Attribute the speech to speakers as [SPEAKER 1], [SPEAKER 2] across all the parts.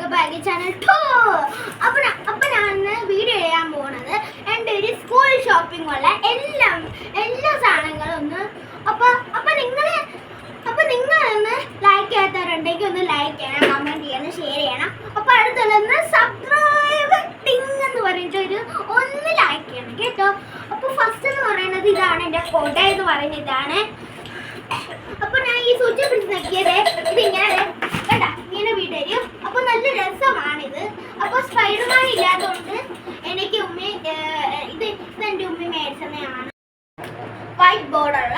[SPEAKER 1] Welcome back channel 2. അപ്പോൾ ഞാൻ video ചെയ്യാൻ പോകുന്നത് എൻ്റെ ഒരു സ്കൂൾ ഷോപ്പിംഗ് ഉള്ള എല്ലാ സാധനങ്ങളും ഒന്ന് അപ്പോൾ നിങ്ങളൊന്ന് ലൈക്ക് ചെയ്യാത്തവരുണ്ടെങ്കിൽ ഒന്ന് ലൈക്ക് ചെയ്യണം, കമൻറ്റ് ചെയ്യണം, ഷെയർ ചെയ്യണം. അപ്പോൾ അടുത്തുള്ള സബ്സ്ക്രൈബ് ടിങ് എന്ന് പറഞ്ഞിട്ട് ഒന്ന് ലൈക്ക് ചെയ്യണം കേട്ടോ. അപ്പോൾ ഫസ്റ്റ് എന്ന് പറയുന്നത് ഇതാണ്, എൻ്റെ കൊട എന്ന് പറയുന്നത് ഇതാണ്. അപ്പോൾ ഞാൻ ഈ സൂചി പിടിച്ച് നോക്കിയത് ഇതിങ്ങനെ കേട്ടാ ഇങ്ങനെ വീട്ടുകാരും. അപ്പോൾ നല്ല രസമാണിത്. അപ്പോൾ സ്പൈഡർമാൻ ഇല്ലാത്തതുകൊണ്ട് എനിക്ക് ഉമ്മി ഇത് എൻ്റെ ഉമ്മി മേടിച്ചതാണ് വൈറ്റ് ബോർഡുള്ള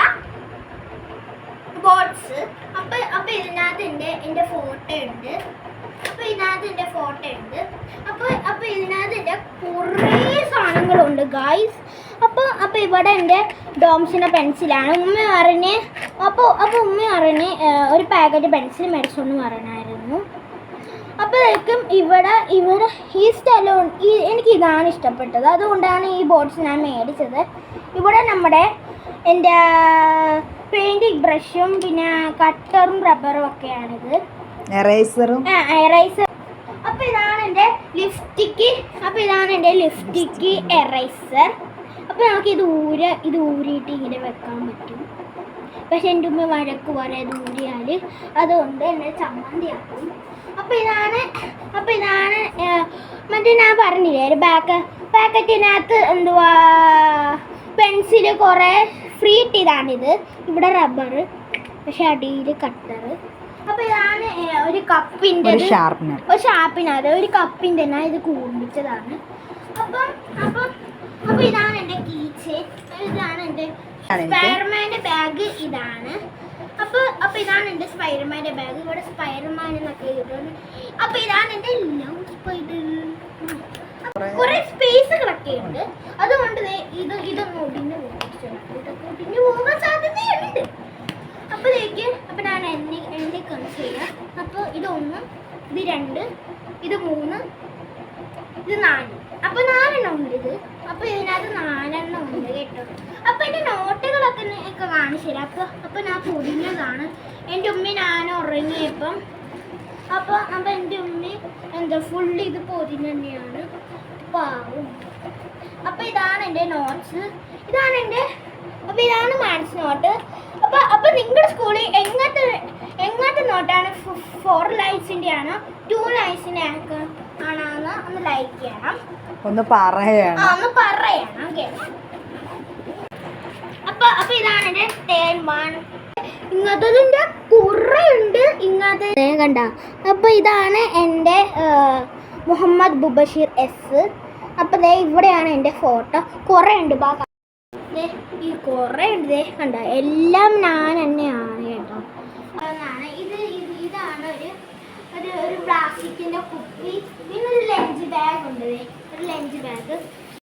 [SPEAKER 1] ബോർഡ്സ്. അപ്പോൾ ഇതിനകത്ത് എൻ്റെ ഫോട്ടോ ഉണ്ട്. അപ്പോൾ ഇതിനകത്ത് എൻ്റെ കുറേ സാധനങ്ങളുണ്ട് ഗായ്സ്. അപ്പോൾ ഇവിടെ എൻ്റെ ഡോംസിൻ്റെ പെൻസിലാണ്. ഉമ്മ പറഞ്ഞ് ഉമ്മ പറഞ്ഞ് ഒരു പാക്കറ്റ് പെൻസിൽ മേടിച്ചോന്ന് പറയണമായിരുന്നു. അപ്പോഴേക്കും ഇവിടെ ഈ സ്ഥലം എനിക്ക് ഇതാണ് ഇഷ്ടപ്പെട്ടത്, അതുകൊണ്ടാണ് ഈ ബോർഡ്സ് ഞാൻ മേടിച്ചത്. ഇവിടെ എൻ്റെ പെയിൻറ്റിങ് ബ്രഷും പിന്നെ കട്ടറും റബ്ബറും ഒക്കെയാണിത്, എറൈസർ. അപ്പോൾ ഇതാണ് എൻ്റെ ലിപ്സ്റ്റിക്ക് എറൈസർ. അപ്പോൾ നമുക്ക് ഇത് ഊരിയിട്ട് ഇങ്ങനെ വെക്കാൻ പറ്റും. പക്ഷെ എൻ്റെ ഉമ്മ വഴക്ക് പറയാതെ ഊരിയാൽ അതുകൊണ്ട് എന്നെ ചമ്മന്തിയാക്കും. അപ്പോൾ ഇതാണ് മറ്റേ ഞാൻ പറഞ്ഞില്ലേ ഒരു പാക്കറ്റിനകത്ത് എന്തുവാ പെൻസില് കുറേ ഫ്രീ ഇതാണിത്. ഇവിടെ റബ്ബർ, പക്ഷെ അടിയിൽ കട്ടർ. അപ്പോൾ ഇതാണ് ഒരു കപ്പിൻ്റെ ഷാർപ്പിനകത്ത് ഒരു കപ്പിൻ്റെ ഞാൻ ഇത് കൂർമ്മിച്ചതാണ്. അപ്പോൾ ഇതാണ് എൻ്റെ കീച്ചെയിൻ. ഇതാണ് എൻ്റെ സ്പൈഡർമാൻ്റെ ബാഗ്. ഇതാണ് അപ്പോൾ ഇതാണ് എൻ്റെ സ്പൈഡർമാൻ്റെ ബാഗ്. ഇവിടെ സ്പൈഡർമാൻ എന്നൊക്കെ എഴുതുന്നത്. അപ്പോൾ ഇതാണ് എൻ്റെ ലവ് സ്പൈഡർ. കുറേ സ്പേസുകളൊക്കെ ഉണ്ട്, അതുകൊണ്ട് ഇതൊന്നും ഒടിഞ്ഞു പോകാൻ സാധ്യതയുണ്ട്. അപ്പോൾ ഞാൻ എന്നെ കൺസ് ചെയ്യാം. അപ്പോൾ ഇതൊന്ന്, ഇത് 2, ഇത് 3, ഇത് 4. അപ്പോൾ 4 ഉണ്ട് ഇത്. അപ്പോൾ ഇതിനകത്ത് 4 ഉണ്ട് കേട്ടോ. അപ്പോൾ എൻ്റെ നോട്ടുകളൊക്കെ കാണിച്ചു തരാം. അപ്പോൾ ഞാൻ പൊതിഞ്ഞതാണ്. എൻ്റെ ഉമ്മി ഞാൻ ഉറങ്ങിയപ്പം അപ്പോൾ എൻ്റെ ഉമ്മി ഫുള്ള് ഇത് പൊതിഞ്ഞ് തന്നെയാണ് പാവും. അപ്പോൾ ഇതാണ് എൻ്റെ നോട്ട്സ്. അപ്പോൾ ഇതാണ് മാത്സ് നോട്ട്. അപ്പോൾ നിങ്ങളുടെ സ്കൂളിൽ എങ്ങനത്തെ നോട്ടാണ്? 4 ലൈൻസിൻ്റെ ആണോ 2 ലൈൻസിൻ്റെ ആണോ ഒന്ന് ലൈക്ക് ചെയ്യണം, ഒന്ന് പറയണം കേട്ടോ. അപ്പോൾ ഇതാണ് എൻ്റെ ടേൺ 1. ഇങ്ങനത്തെ കുറേ ഉണ്ട് ഇങ്ങനത്തെ കണ്ട. അപ്പോൾ ഇതാണ് എൻ്റെ മുഹമ്മദ് ബുബഷീർ S. അപ്പോൾ ഇവിടെയാണ് എൻ്റെ ഫോട്ടോ. കുറേ ഉണ്ട്, ഈ കുറേ ഉണ്ട് കണ്ട. എല്ലാം ഞാൻ തന്നെയാണ് കേട്ടോ. ഇതാണ് ഒരു പ്ലാസ്റ്റിക്കിൻ്റെ കുപ്പി. പിന്നെ ഒരു ലഞ്ച് ബാഗ് ഉണ്ട്, ഒരു ലഞ്ച് ബാഗ്.